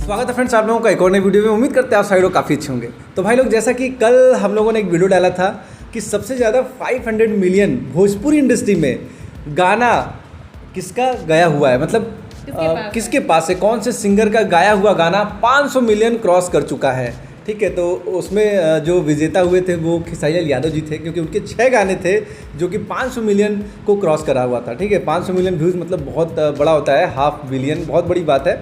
स्वागत है फ्रेंड्स आप लोगों का एक और नई वीडियो में। उम्मीद करते हैं आप सारे लोग काफ़ी अच्छे होंगे। तो भाई लोग, जैसा कि कल हम लोगों ने एक वीडियो डाला था कि सबसे ज़्यादा 500 मिलियन भोजपुरी इंडस्ट्री में गाना किसका गाया हुआ है, मतलब किसके पास है, कौन से सिंगर का गाया हुआ गाना 500 मिलियन क्रॉस कर चुका है। ठीक है, तो उसमें जो विजेता हुए थे वो खेसारी यादव जी थे, क्योंकि उनके 6 गाने थे जो कि 500 मिलियन को क्रॉस करा हुआ था। ठीक है, 500 मिलियन व्यूज़ मतलब बहुत बड़ा होता है, 500 मिलियन बहुत बड़ी बात है।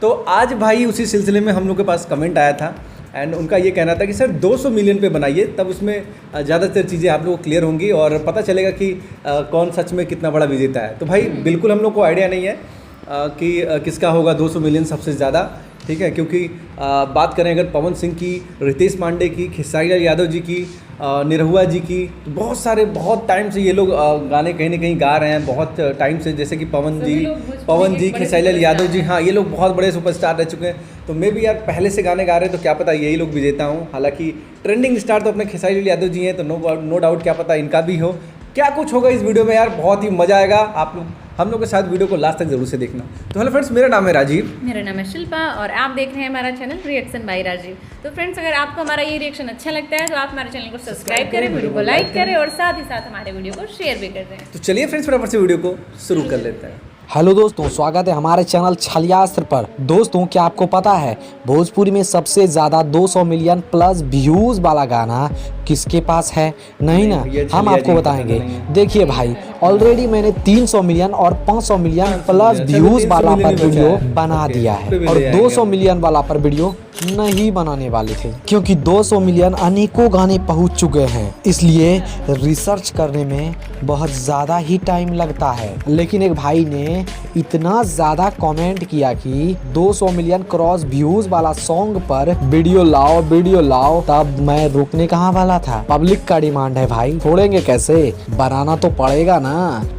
तो आज भाई उसी सिलसिले में हम लोग के पास कमेंट आया था एंड उनका ये कहना था कि सर 200 मिलियन पे बनाइए, तब उसमें ज़्यादातर चीज़ें आप लोगों को क्लियर होंगी और पता चलेगा कि कौन सच में कितना बड़ा विजेता है। तो भाई बिल्कुल हम लोग को आइडिया नहीं है कि किसका होगा 200 मिलियन सबसे ज़्यादा। ठीक है, क्योंकि बात करें अगर पवन सिंह की, रितेश पांडे की, खेसारी यादव जी की, निरहुआ जी की, तो बहुत टाइम से ये लोग गाने कहीं ना कहीं गा रहे हैं, बहुत टाइम से। जैसे कि पवन जी खेसारी यादव जी, हाँ, ये लोग बहुत बड़े सुपरस्टार रह चुके हैं। तो मैं भी यार पहले से गाने गा रहे हैं, तो क्या पता यही लोग विजेता हूँ। हालांकि ट्रेंडिंग स्टार तो अपने खेसारी यादव जी हैं, तो नो डाउट क्या पता इनका भी हो। क्या कुछ होगा इस वीडियो में यार, बहुत ही मज़ा आएगा। आप लोग हम लोग के साथ वीडियो को लास्ट तक जरूर से देखना। तो हेलो फ्रेंड्स, मेरा नाम है राजीव, मेरा नाम है शिल्पा और आप देख रहे हैं हमारा चैनल रिएक्शन बाय राजीव। तो फ्रेंड्स, अगर आपको हमारा ये रिएक्शन अच्छा लगता है तो आप हमारे चैनल को सब्सक्राइब करें, वीडियो को लाइक करें और साथ ही साथ हमारे वीडियो को शेयर भी कर दें। तो चलिए फ्रेंड्स फटाफट से वीडियो को शुरू कर लेते हैं। हेलो दोस्तों, स्वागत है हमारे चैनल छलियास्त्र पर। दोस्तों, क्या आपको पता है भोजपुरी में सबसे ज़्यादा 200 मिलियन प्लस व्यूज़ वाला गाना किसके पास है? नहीं ना, हम आपको बताएंगे। देखिए भाई, ऑलरेडी मैंने 300 मिलियन और 500 मिलियन प्लस व्यूज़ वाला पर वीडियो बना दिया है और 200 मिलियन वाला पर वीडियो नहीं बनाने वाले थे, क्योंकि 200 मिलियन अनेकों गाने पहुंच चुके हैं, इसलिए रिसर्च करने में बहुत ज़्यादा ही टाइम लगता है। लेकिन एक भाई ने इतना ज़्यादा कमेंट किया कि 200 मिलियन क्रॉस व्यूज़ वाला सॉन्ग पर वीडियो लाओ, तब मैं रुकने कहाँ वाला था। पब्लिक का डिमांड है भाई, छोड़ेंगे कैसे, बनाना तो पड़ेगा ना।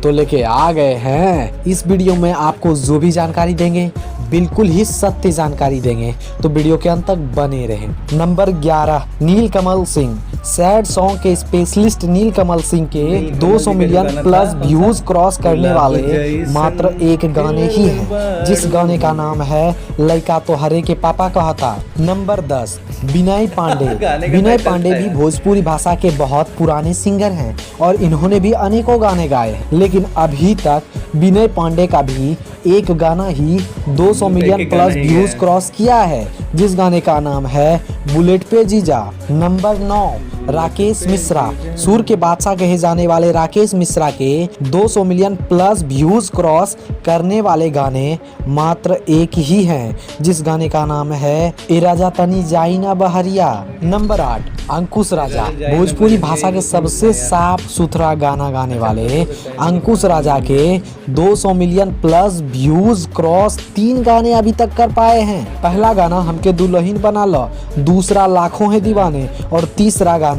तो लेके आ गए हैं। इस वीडियो में आपको जो भी जानकारी देंगे बिल्कुल ही सत्य जानकारी देंगे, तो वीडियो के अंत तक बने रहें। नंबर 11, नीलकमल सिंह। सैड सॉन्ग के स्पेशलिस्ट नीलकमल सिंह के 200 मिलियन प्लस व्यूज क्रॉस करने वाले मात्र एक गाने ही हैं, जिस गाने का नाम है लइका तो हरे के पापा कहता। नंबर 10, विनय पांडे। विनय पांडे भी भोजपुरी भाषा के बहुत पुराने सिंगर हैं और इन्होंने भी अनेकों गाने गाए हैं, लेकिन अभी तक विनय पांडे का भी एक गाना ही 200 मिलियन प्लस व्यूज क्रॉस किया है, जिस गाने का नाम है बुलेट पे जीजा। नंबर 9, राकेश मिश्रा। सुर के बादशाह कहे जाने वाले राकेश मिश्रा के 200 मिलियन प्लस व्यूज क्रॉस करने वाले गाने मात्र एक ही हैं, जिस गाने का नाम है ए राजा तनी जाइना बहरिया। नंबर 8, अंकुश राजा। भोजपुरी भाषा के सबसे साफ सुथरा गाना गाने वाले अंकुश राजा के 200 मिलियन प्लस व्यूज क्रॉस 3 गाने अभी तक कर पाए हैं। पहला गाना हमके दुल्हन बना लो, दूसरा लाखों है दीवाने और तीसरा गाना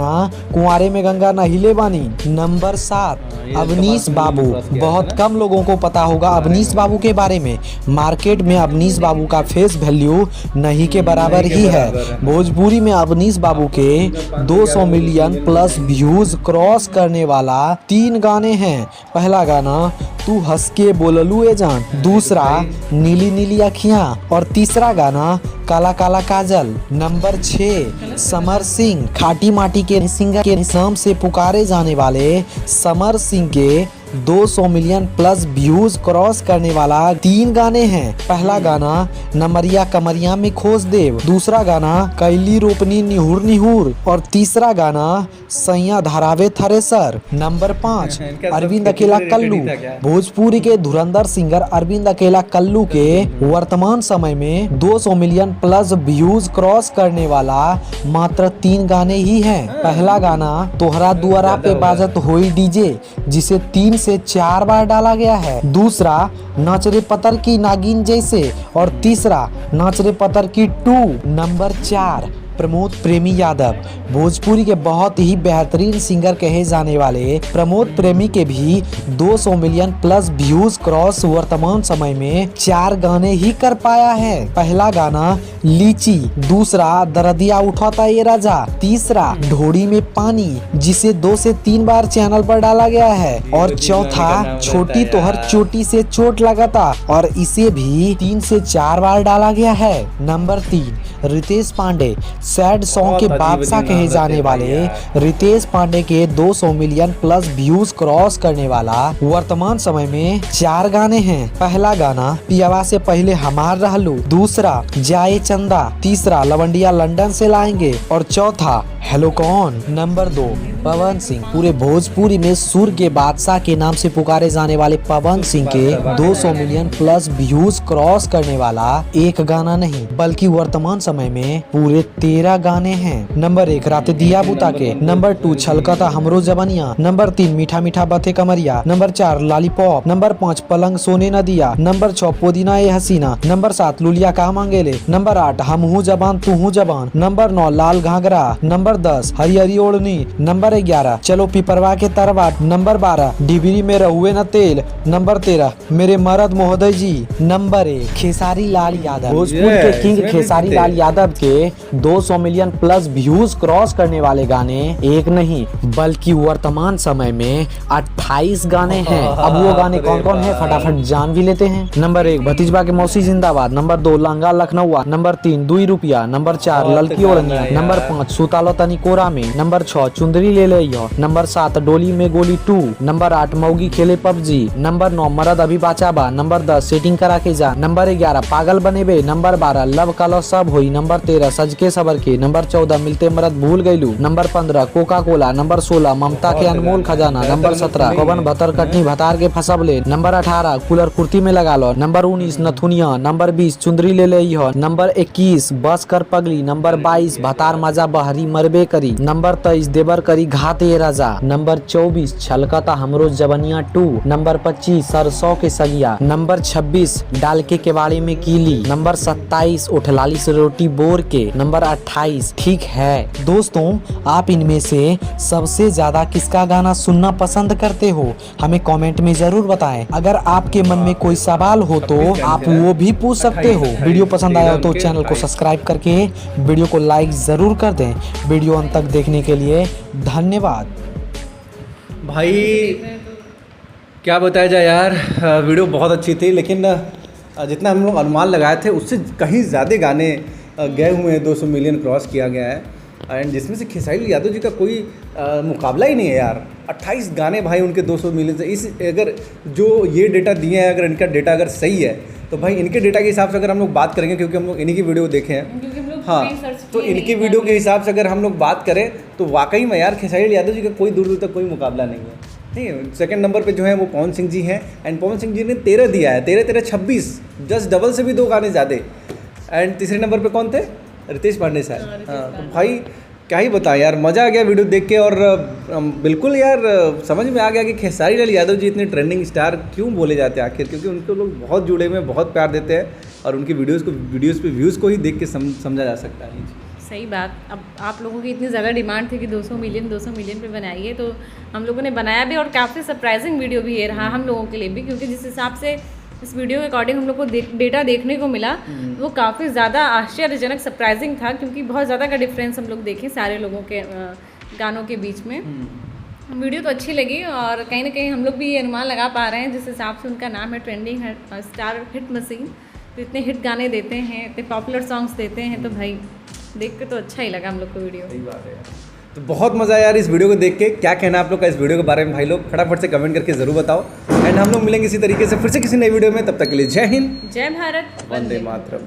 कुंवारे में गंगा नहिले बानी। नंबर 7, अवनीश बाबू। बहुत कम लोगों को पता होगा अवनीश बाबू के बारे में। मार्केट में अवनीश बाबू का फेस वैल्यू नहीं के बराबर ही है। भोजपुरी में अवनीश बाबू के 200 मिलियन प्लस व्यूज क्रॉस करने वाला 3 गाने हैं। पहला गाना तू हंस के बोललू ए जान, दूसरा नीली नीली अखियां और तीसरा गाना काला काला काजल। नंबर 6, समर सिंह। खाटी माटी के सिंगर के नाम से पुकारे जाने वाले समर सिंह के 200 मिलियन प्लस व्यूज क्रॉस करने वाला 3 गाने हैं। पहला गाना नमरिया कमरिया में खोज देव, दूसरा गाना कैली रोपनी निहुर निहुर और तीसरा गाना सैया धरावे थरेसर। नंबर 5, अरविंद अकेला कल्लू। भोजपुरी के धुरंधर सिंगर अरविंद अकेला कल्लू के वर्तमान समय में 200 मिलियन प्लस व्यूज क्रॉस करने वाला मात्र 3 गाने ही हैं। पहला गाना तोहरा दुआरा पे बाजत होई डीजे, जिसे 3 से 4 बार डाला गया है। दूसरा नाचरे पतर की नागिन जैसे और तीसरा नाचरे पतर की 2। नंबर 4, प्रमोद प्रेमी यादव। भोजपुरी के बहुत ही बेहतरीन सिंगर कहे जाने वाले प्रमोद प्रेमी के भी 200 मिलियन प्लस व्यूज क्रॉस वर्तमान समय में 4 गाने ही कर पाया है। पहला गाना लीची, दूसरा दरदिया उठाता ये राजा, तीसरा ढोड़ी में पानी जिसे 2 से 3 बार चैनल पर डाला गया है, और चौथा छोटी तोहर चोटी से चोट लगाता और इसे भी 3 से 4 बार डाला गया है। Number 3 Ritesh Pandey. Sad song के बादशाह कहे जाने वाले रितेश पांडे के 200 मिलियन प्लस व्यूज क्रॉस करने वाला वर्तमान समय में 4 गाने हैं। पहला गाना पियावा से पहले हमार रहलू, दूसरा जाए चंदा, तीसरा लवंडिया लंदन से लाएंगे और चौथा हेलो कौन। नंबर 2 पवन सिंह। पूरे भोजपुरी में सुर के बादशाह के नाम से पुकारे जाने वाले पवन सिंह के 200 मिलियन प्लस व्यूज क्रॉस करने वाला एक गाना नहीं बल्कि वर्तमान समय में पूरे 13 गाने हैं। नंबर 1 रात दिया बुता के, नंबर 2 छलकता हमरो जवनिया, नंबर 3 मीठा मीठा बथे कमरिया, नंबर 4 लॉलीपॉप, नंबर 5 पलंग सोने न दिया, नंबर 6 पुदीना ए हसीना, नंबर 7 लुलिया का मांगेले, नंबर 8 हम हूँ जबान तू हूँ जबान, नंबर 9 लाल घाघरा, नंबर 10 हरी हरी ओढ़नी, नंबर 11 चलो पिपरवा के तरवा, नंबर 12 डिबरी में रहुए न तेल, नंबर 13 मेरे मर्द महोदय जी, नंबर 1 खेसारी लाल यादव। भोजपुर के किंग खेसारी लाल यादव के 200 मिलियन प्लस व्यूज क्रॉस करने वाले गाने एक नहीं बल्कि वर्तमान समय में 28 गाने हैं। अब वो गाने कौन कौन है फटाफट जान भी लेते हैं। नंबर 1 भतीजबा के मौसी जिंदाबाद, नंबर 2 लंगा लखनऊ, नंबर 3 2 रुपया, नंबर 4 ललकी ओढ़निया, नंबर 5 सुतालो तनी कोरा में, नंबर 6 चुंदरी ले ले यो, नंबर 7 डोली में गोली 2, नंबर 8 मौगी खेले पबजी, नंबर 9 मरद अभी बाचा बा, नंबर 10 सेटिंग करा के जा, नंबर 11 पागल बने बे, नंबर 12 लव कालो सब हुई, नंबर 13 सज के सबर के, नंबर 14 मिलते मरद भूल गईलू, नंबर 15 कोका कोला, नंबर 16 ममता के अनमोल खजाना, नंबर 17 कवन भतर कटनी भतार के फसबले, नंबर 18 कूलर कुर्ती में लगा लो, नंबर 19 नथुनिया, नंबर 20 चुंदरी ले ले यो, नंबर 21 बस कर पगली, नंबर 22 भतार मजा बहरी मरबे करी, नंबर 23 देवर करी घाते राजा, नंबर 24 छलकता हमरो जवनिया 2, नंबर 25 सरसों के सगिया, नंबर 26 डाल के केवाड़ी में कीली, नंबर 27 उठलाली से रोटी बोर के, नंबर 28 ठीक है। दोस्तों आप इनमें से सबसे ज्यादा किसका गाना सुनना पसंद करते हो हमें कमेंट में जरूर बताएं। अगर आपके मन में कोई सवाल हो तो आप वो भी पूछ सकते हो। वीडियो पसंद आया हो तो चैनल को सब्सक्राइब करके वीडियो को लाइक जरूर कर दें। वीडियो अंत तक देखने के लिए धन्यवाद। भाई क्या बताया जाए यार, वीडियो बहुत अच्छी थी लेकिन जितना हम लोग अनुमान लगाए थे उससे कहीं ज़्यादा गाने गए हुए हैं, 200 मिलियन क्रॉस किया गया है। एंड जिसमें से खेसारी यादव जी का कोई मुकाबला ही नहीं है यार। 28 गाने भाई उनके 200 मिलियन से। इस अगर जो ये डेटा दिए हैं, अगर इनका डेटा अगर सही है तो भाई इनके डेटा के हिसाब से अगर हम लोग बात करेंगे, क्योंकि हम लोग इन्हीं की वीडियो देखे हैं, हाँ, तो इनकी वीडियो के हिसाब से अगर हम लोग बात करें तो वाकई में यार खेसारी यादव जी का कोई दूर दूर तक कोई मुकाबला नहीं है। ठीक है, सेकंड नंबर पे जो है वो पवन सिंह जी हैं। एंड पवन सिंह जी ने 13 दिया है, 13 26, जस्ट डबल से भी 2 गाने ज़्यादा। एंड तीसरे नंबर पे कौन थे? रितेश पांडे साहब। हाँ, तो भाई क्या ही बताएं यार, मज़ा आ गया वीडियो देख के। और बिल्कुल यार समझ में आ गया कि खेसारी लाल यादव जी इतने ट्रेंडिंग स्टार क्यों बोले जाते हैं आखिर, क्योंकि उनको लोग बहुत जुड़े हुए, बहुत प्यार देते हैं और उनकी वीडियोज़ पे व्यूज़ को ही देख के समझा जा सकता है। सही बात। अब आप लोगों की इतनी ज़्यादा डिमांड थी कि 200 मिलियन पे बनाइए, तो हम लोगों ने बनाया भी और काफ़ी सरप्राइजिंग वीडियो भी ये रहा हम लोगों के लिए भी, क्योंकि जिस हिसाब से इस वीडियो के अकॉर्डिंग हम लोग को डेटा देखने को मिला वो काफ़ी ज़्यादा आश्चर्यजनक सरप्राइजिंग था, क्योंकि बहुत ज़्यादा का डिफरेंस हम लोग देखें सारे लोगों के गानों के बीच में। वीडियो तो अच्छी लगी और कहीं ना कहीं हम लोग भी ये अनुमान लगा पा रहे हैं जिस हिसाब से उनका नाम है ट्रेंडिंग स्टार हिट मशीन। तो इतने हिट गाने देते हैं, इतने पॉपुलर सॉन्ग्स देते हैं, तो भाई देख के तो अच्छा ही लगा हम लोग को वीडियो। सही बात है। तो बहुत मज़ा आया यार इस वीडियो को देख के। क्या कहना है आप लोग का इस वीडियो के बारे में भाई लोग? फटाफट से कमेंट करके ज़रूर बताओ। एंड हम लोग मिलेंगे इसी तरीके से फिर से किसी नई वीडियो में। तब तक के लिए जय हिंद, जय भारत, वंदे मातरम।